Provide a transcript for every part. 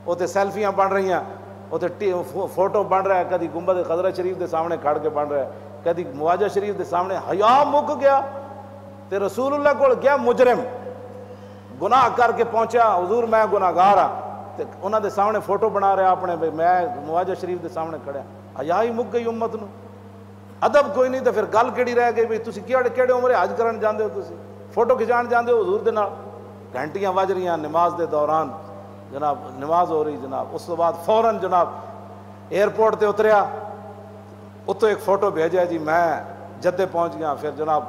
اتنے سیلفیاں بن رہی ہیں، اتنے فوٹو بن رہا ہے، کدی گنبد خضرہ شریف دے سامنے کھڑ کے بن رہا ہے، کدی مواجہ شریف دے سامنے۔ حیا مک گیا تے رسول اللہ کو گیا مجرم، گناہ کر کے پہنچا، حضور میں گناہ گار ہاں، تے انہاں دے سامنے فوٹو بنا رہا اپنے، میں مواجہ شریف دے سامنے کھڑا، حیا ہی مک گئی امت نو، ادب کوئی نہیں، تو پھر گل کیڑی رہ گئی؟ بھئی تسی کیڑے عمرے حج کرن جاندے ہو، تسی فوٹو کھچان جاندے ہو حضور دے نال؟ گھنٹیاں وج رہی ہیں نماز دے دوران، جناب نماز ہو رہی جناب، اس کے بعد فوراً جناب ایئرپورٹ تے اتریا، اتو ایک فوٹو بھیجا جی میں جدے پہنچ گیا، پھر جناب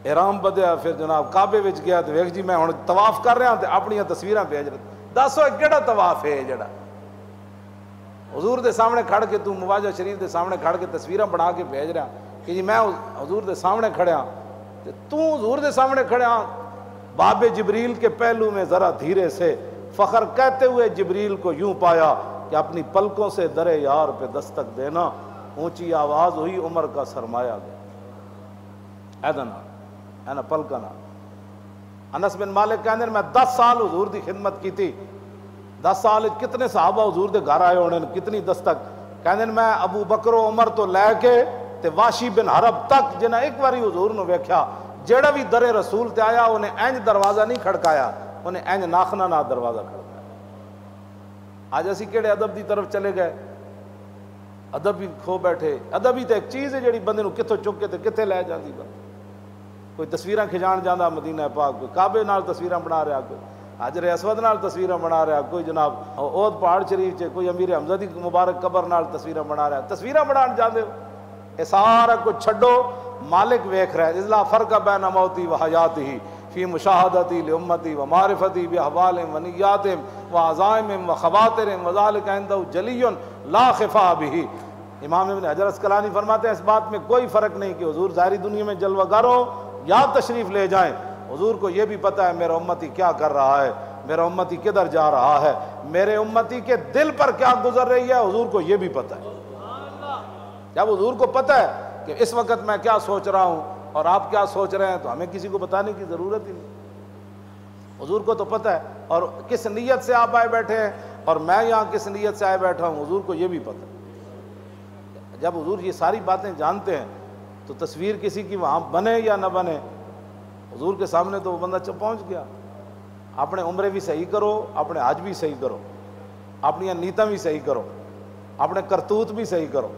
احرام بدیا، پھر جناب کعبے وچ گیا، تو ویکھ جی میں ہن طواف کر رہا تے اپنی تصویراں بھیج رہا۔ دسو کیڑا طواف ہے جڑا حضور دے سامنے کھڑ کے تو مواجہ شریف دے سامنے کھڑ کے تصویراں بنا کے بھیج رہا کہ جی میں حضور دے سامنے کھڑیا، تو حضور دے سامنے کھڑیا، باب جبریل کے پہلو میں ذرا دھیرے سے فخر کہتے ہوئے جبریل کو یوں پایا کہ اپنی پلکوں سے در یار پہ دستک دینا، اونچی آواز ہوئی عمر کا سرمایہ گیا، اینا پلکنا۔ انس بن مالک کہنے میں 10 سال حضور دی خدمت کی تھی، 10 سال کتنے صحابہ حضور دے گھر آئے ہونے، کتنی دستک، کہنے میں ابو بکر و عمر تو لے کے تے واشی بن حرب تک جنہیں ایک باری حضور نے ویکھیا، جیڑا بھی در رسول تے آیا انہیں اینج دروازہ نہیں کھڑکایا، انہیں اینج ناخنا نہ دروازہ کھڑکایا۔ آج اسی کیڑے ادب دی طرف چلے گئے، ادب بھی کھو بیٹھے۔ ادب ہی تے ایک چیز ہے جیڑی بندے نو کتھوں چک کے تے کتھے لے جاندی بندے، کوئی تصویراں کھچان جاندہ مدینہ پاک، کوئی کعبے نال تصویراں بنا رہا، کوئی حجر اسود نال تصویراں بنا رہا، کوئی جناب اود پہاڑ شریف چ کوئی امیر حمزہ دی مبارک قبر نال تصویراں بنا رہا، تصویراں بنان جاندے ہو، اے سارا کچھ چھڈو، مالک ویکھ رہا ہے۔ اذ فرق بین موتی و حیاتی فی مشاہدتی لامتی و معرفتی باحوال و نیات و عزائم و خواتر و ذلک عنده جلی لا خفا به۔ امام ابن حجر اسقلانی فرماتے ہیں اس بات میں کوئی فرق نہیں کہ حضور ظاہری دنیا میں جلوہ گر ہو یا تشریف لے جائیں، حضور کو یہ بھی پتہ ہے میرا امتی کیا کر رہا ہے، میرا امتی کدھر جا رہا ہے، میرے امتی کے دل پر کیا گزر رہی ہے، حضور کو یہ بھی پتہ ہے۔ جب حضور کو پتہ ہے کہ اس وقت میں کیا سوچ رہا ہوں اور آپ کیا سوچ رہے ہیں، تو ہمیں کسی کو بتانے کی ضرورت ہی نہیں، حضور کو تو پتہ ہے، اور کس نیت سے آپ آئے بیٹھے ہیں اور میں یہاں کس نیت سے آئے بیٹھا ہوں، حضور کو یہ بھی پتہ ہے۔ جب حضور یہ ساری باتیں جانتے ہیں تو تصویر کسی کی وہاں بنے یا نہ بنے، حضور کے سامنے تو وہ بندہ پہنچ گیا۔ اپنے عمرے بھی صحیح کرو، اپنے حج بھی صحیح کرو، اپنی نیتیں بھی صحیح کرو، اپنے کرتوت بھی صحیح کرو۔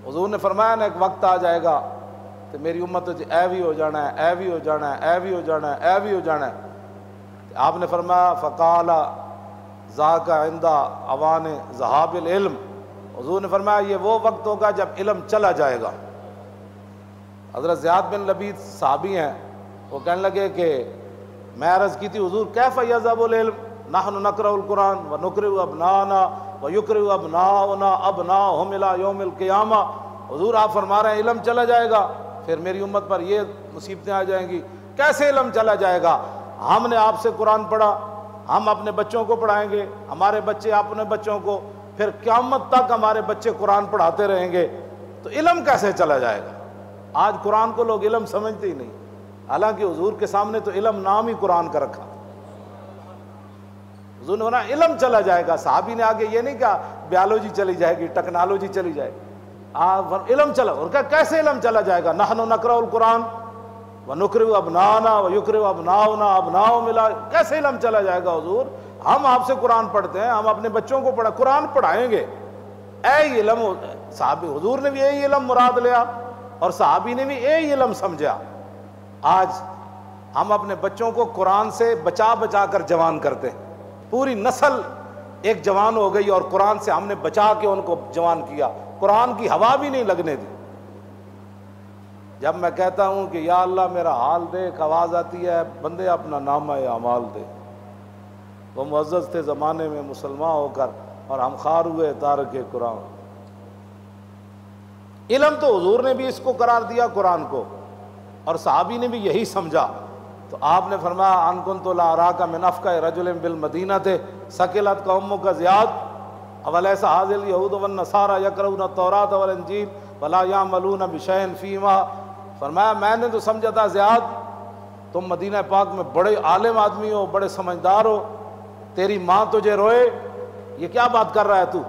حضور نے فرمایا نا ایک وقت آ جائے گا تو میری امت اے بھی ہو جانا ہے، اے بھی ہو جانا ہے، اے بھی ہو جانا ہے، اے بھی ہو جانا ہے۔ آپ نے فرمایا فقال ذاک عند اوان ذہاب العلم، حضور نے فرمایا یہ وہ وقت ہوگا جب علم چلا جائے گا۔ حضرت زیاد بن لبید صحابی ہیں، وہ کہنے لگے کہ میں عرض کی تھی حضور کیف یذهب العلم نحن نقرأ القرآن ونقرئ ابناءنا ویقرئ ابناؤنا ابناءهم الى یوم القیامہ۔ حضور آپ فرما رہے ہیں علم چلا جائے گا، پھر میری امت پر یہ مصیبتیں آ جائیں گی۔ کیسے علم چلا جائے گا؟ ہم نے آپ سے قرآن پڑھا، ہم اپنے بچوں کو پڑھائیں گے، ہمارے بچے اپنے بچوں کو، پھر قیامت تک ہمارے بچے قرآن پڑھاتے رہیں گے، تو علم کیسے چلا جائے گا؟ آج قرآن کو لوگ علم سمجھتے ہی نہیں، حالانکہ حضور کے سامنے تو علم نام ہی قرآن کا رکھا۔ حضور نے کہا علم چلا جائے گا، صحابی نے آگے یہ نہیں کہا بیالوجی چلی جائے گی، ٹیکنالوجی چلی جائے گی، علم چلا، اور کہا کیسے علم چلا جائے گا؟ نحن نقرأ القرآن ونقرئ ابناءنا ویقرئ ابناؤنا ابناؤهم الى، کیسے علم چلا جائے گا حضور؟ ہم آپ سے قرآن پڑھتے ہیں، ہم اپنے بچوں کو قرآن پڑھائیں گے، اے علم۔ صحابی حضور نے بھی یہی علم مراد لیا اور صحابی نے بھی یہی علم سمجھا۔ آج ہم اپنے بچوں کو قرآن سے بچا بچا کر جوان کرتے ہیں، پوری نسل ایک جوان ہو گئی اور قرآن سے ہم نے بچا کے ان کو جوان کیا، قرآن کی ہوا بھی نہیں لگنے دی۔ جب میں کہتا ہوں کہ یا اللہ میرا حال دیکھ، آواز آتی ہے بندے اپنا نامہ اعمال دے۔ وہ معزز تھے زمانے میں مسلمان ہو کر اور ہم خار ہوئے تارک قرآن۔ علم تو حضور نے بھی اس کو قرار دیا قرآن کو، اور صحابی نے بھی یہی سمجھا، تو آپ نے فرمایا ان کنت لا اراک من افقہ رجل بالمدینہ ثقلت کا امک زیاد اولیس ھذہ الیہود والنصارى یقرؤون التوراۃ والانجیل ولا یعملون بشیء فیہما۔ فرمایا میں نے تو سمجھا تھا زیاد تم مدینہ پاک میں بڑے عالم آدمی ہو، بڑے سمجھدار ہو، تیری ماں تجھے روئے یہ کیا بات کر رہا ہے تو؟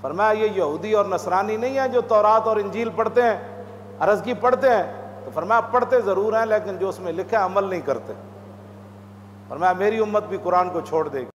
فرمایا یہ یہودی اور نصرانی نہیں ہیں جو تورات اور انجیل پڑھتے ہیں، عرض کی پڑھتے ہیں؟ تو فرمایا پڑھتے ضرور ہیں لیکن جو اس میں لکھا ہے عمل نہیں کرتے۔ فرمایا میری امت بھی قرآن کو چھوڑ دے گی۔